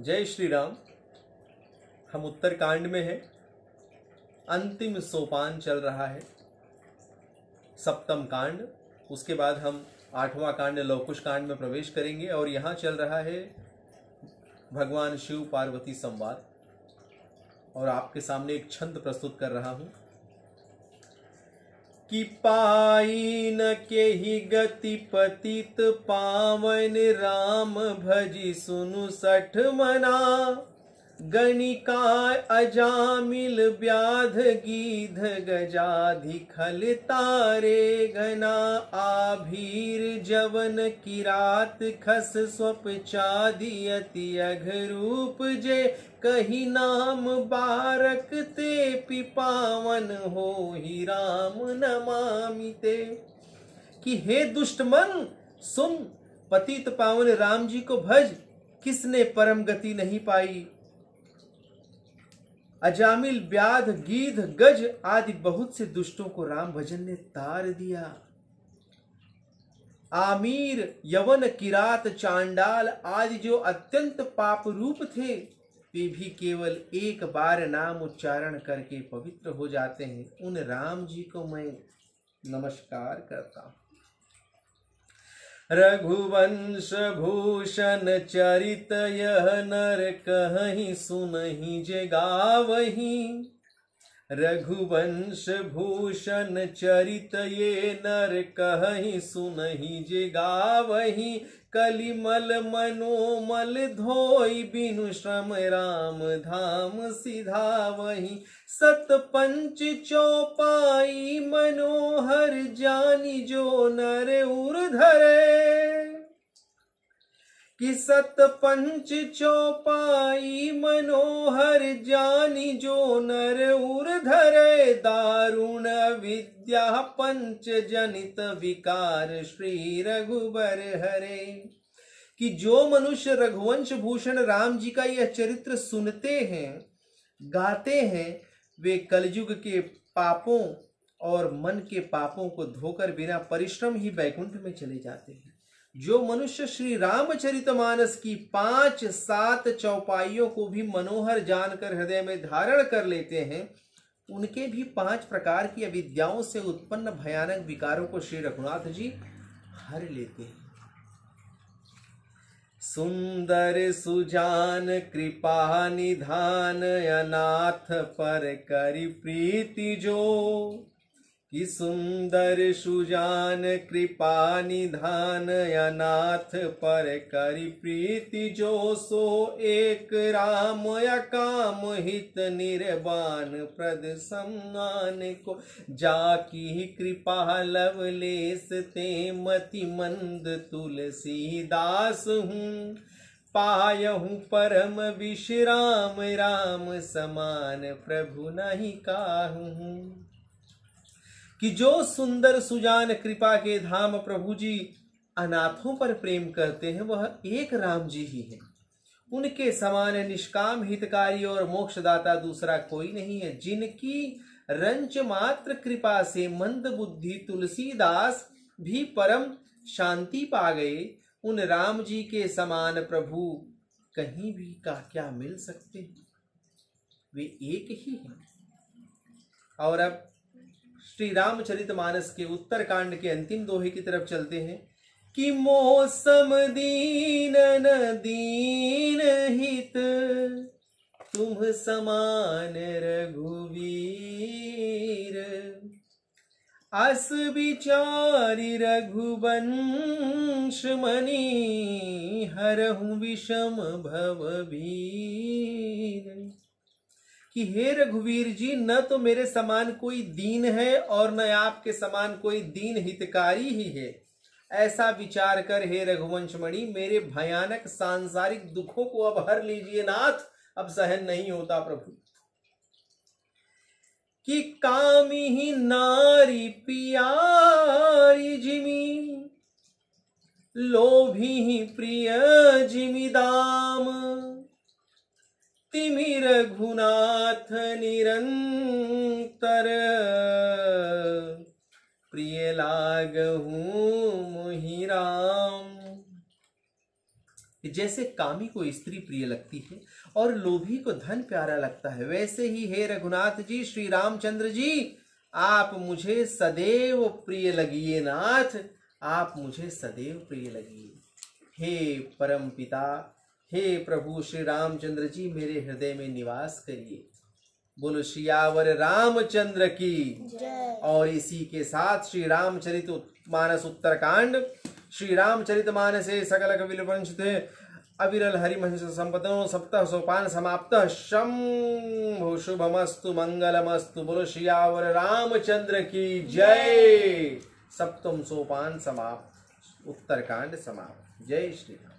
जय श्री राम। हम उत्तर कांड में हैं। अंतिम सोपान चल रहा है, सप्तम कांड। उसके बाद हम आठवां कांड लवकुश कांड में प्रवेश करेंगे और यहाँ चल रहा है भगवान शिव पार्वती संवाद। और आपके सामने एक छंद प्रस्तुत कर रहा हूं कि पाई न के ही गति पतित पावन राम भजी सुनु सठ मना गणिका अजामिल व्याध गीध गजाधि खल तारे घना आभीर जवन किरात खस स्वप चादी अति अघरूप जे कही नाम बारक ते पिपावन हो ही राम नमामि ते। कि हे दुष्ट मन सुन, पतित पावन राम जी को भज, किसने परम गति नहीं पाई। अजामिल व्याध गीध गज आदि बहुत से दुष्टों को राम भजन ने तार दिया। आमीर यवन किरात चांडाल आदि जो अत्यंत पाप रूप थे, वे भी केवल एक बार नाम उच्चारण करके पवित्र हो जाते हैं। उन राम जी को मैं नमस्कार करता हूं। रघुवंश भूषण चरित यह नर कहीं सुनहि जे गावहीं। रघुवंश भूषण चरित ये नर कहीं सुनहि जे गावहीं। कलिमल मनोमल धोई बिनु श्रम राम धाम सिधावहीं। सत पंच चौपाई मनोहर जानी जो नर उर धरे। कि सत पंच चौपाई मनोहर जानी जो नर उर धरे। दारुण विद्या पंच जनित विकार श्री रघुबर हरे। कि जो मनुष्य रघुवंश भूषण राम जी का यह चरित्र सुनते हैं, गाते हैं, वे कलयुग के पापों और मन के पापों को धोकर बिना परिश्रम ही वैकुंठ में चले जाते हैं। जो मनुष्य श्री रामचरितमानस की 5-7 चौपाइयों को भी मनोहर जानकर हृदय में धारण कर लेते हैं, उनके भी 5 प्रकार की अविद्याओं से उत्पन्न भयानक विकारों को श्री रघुनाथ जी हर लेते हैं। सुंदर सुजान कृपा निधान अनाथ पर करि प्रीति जो। कि सुंदर सुजान कृपा निधान अनाथ पर करि प्रीति जो। सो एक राम अकाम हित निर्वाण प्रद सम्मान को। जाकी कृपा लवलेस ते मति मंद तुलसीदास हूँ। पायहूँ परम विश्राम राम समान प्रभु नहीं काहूँ। कि जो सुंदर सुजान कृपा के धाम प्रभु जी अनाथों पर प्रेम करते हैं, वह एक राम जी ही हैं। उनके समान निष्काम हितकारी और मोक्षदाता दूसरा कोई नहीं है। जिनकी रंच मात्र कृपा से मंद बुद्धि तुलसीदास भी परम शांति पा गए, उन राम जी के समान प्रभु कहीं भी क्या मिल सकते हैं। वे एक ही हैं। और अब श्री रामचरितमानस के उत्तर कांड के अंतिम दोहे की तरफ चलते हैं। कि मौसम दीन न दीन हित तुम समान रघुवीर। अस विचारि रघुवंश मणि हरहु विषम भवभीर। कि हे रघुवीर जी, न तो मेरे समान कोई दीन है और न आपके समान कोई दीन हितकारी ही है। ऐसा विचार कर हे रघुवंशमणि मेरे भयानक सांसारिक दुखों को अब हर लीजिए नाथ, अब सहन नहीं होता प्रभु। कि कामी ही नारी पियारी जिमी लोभी ही प्रिय जिमी दाम। तिमि रघुनाथ निरंतर प्रिय लागहूँ मोहि राम। कि जैसे कामी को स्त्री प्रिय लगती है और लोभी को धन प्यारा लगता है, वैसे ही हे रघुनाथ जी, श्री रामचंद्र जी, आप मुझे सदैव प्रिय लगिए नाथ, आप मुझे सदैव प्रिय लगिए। हे परम पिता, हे प्रभु श्री रामचंद्र जी, मेरे हृदय में निवास करिए। बोलो सियावर रामचंद्र की जय। और इसी के साथ श्री रामचरित मानस उत्तरकांड, श्री रामचरित मानसे सकल कविल वंशते अविरल हरिमहंस संपदो सप्तः सोपान समाप्त। शंभु शुभमस्तु मंगलमस्तु। बोलो सियावर रामचंद्र की जय। सप्तम सोपान समाप्त, उत्तरकांड समाप्त। जय श्री राम।